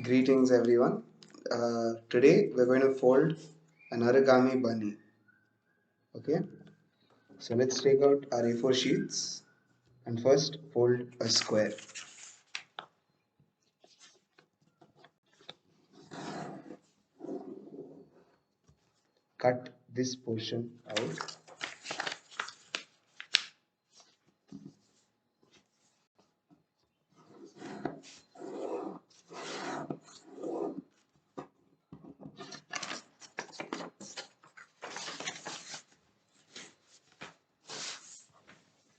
Greetings everyone. Today we're going to fold an origami bunny. Okay, so let's take out our A4 sheets and first fold a square. Cut this portion out.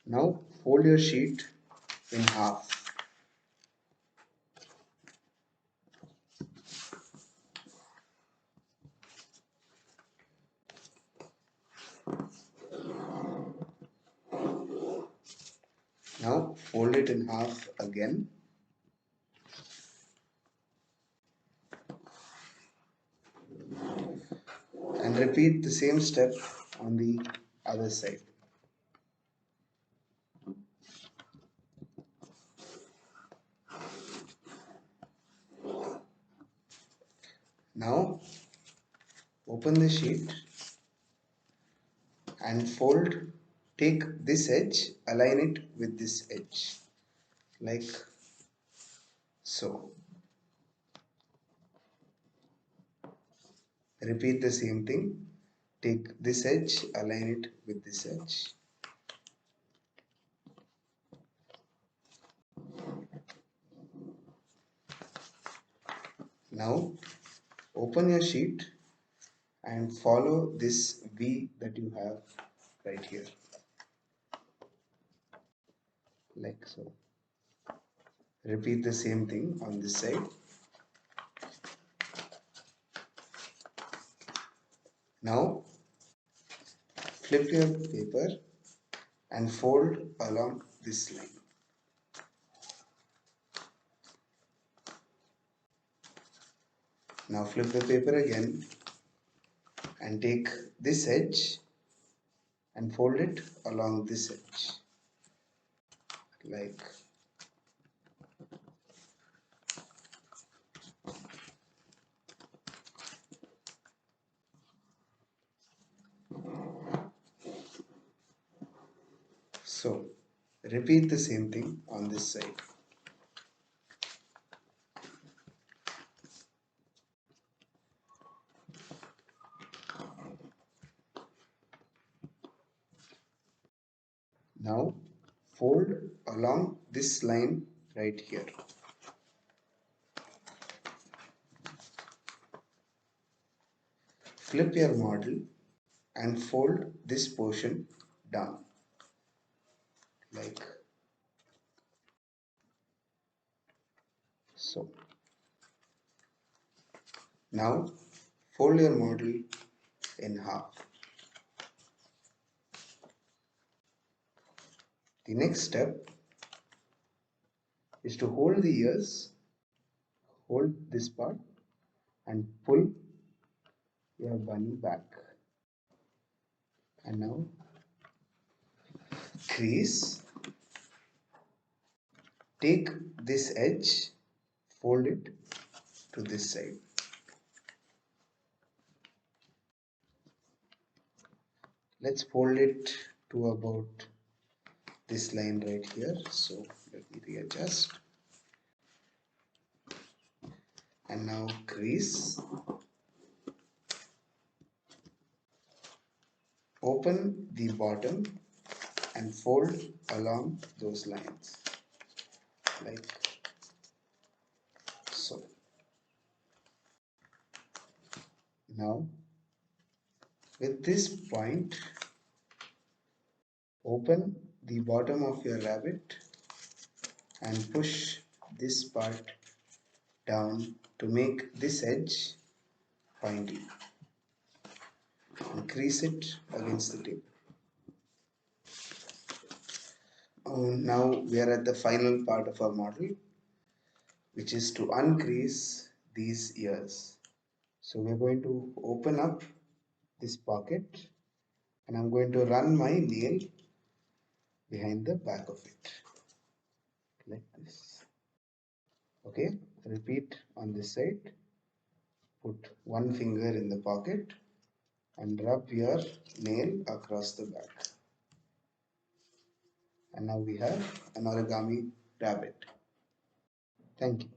Now fold your sheet in half. Now fold it in half again. And repeat the same step on the other side. Now open the sheet and fold. Take this edge, align it with this edge, like so. Repeat the same thing. Take this edge, align it with this edge. Now open your sheet and follow this V that you have right here, like so. Repeat the same thing on this side. Now flip your paper and fold along this line. Now flip the paper again and take this edge and fold it along this edge, like so. Repeat the same thing on this side. Now fold along this line right here. Flip your model and fold this portion down, like so. Now fold your model in half. The next step is to hold the ears, hold this part and pull your bunny back. And now crease. Take this edge, fold it to this side. Let's fold it to about this line right here. So let me readjust. And now crease. Open the bottom and fold along those lines, like so. Now with this point, open the bottom of your rabbit and push this part down to make this edge pointy. And crease it against the tip. Now we are at the final part of our model, which is to uncrease these ears. So we're going to open up this pocket and I'm going to run my nail behind the back of it, like this. Okay, Repeat on this side. Put one finger in the pocket and rub your nail across the back. And now we have an origami rabbit. Thank you.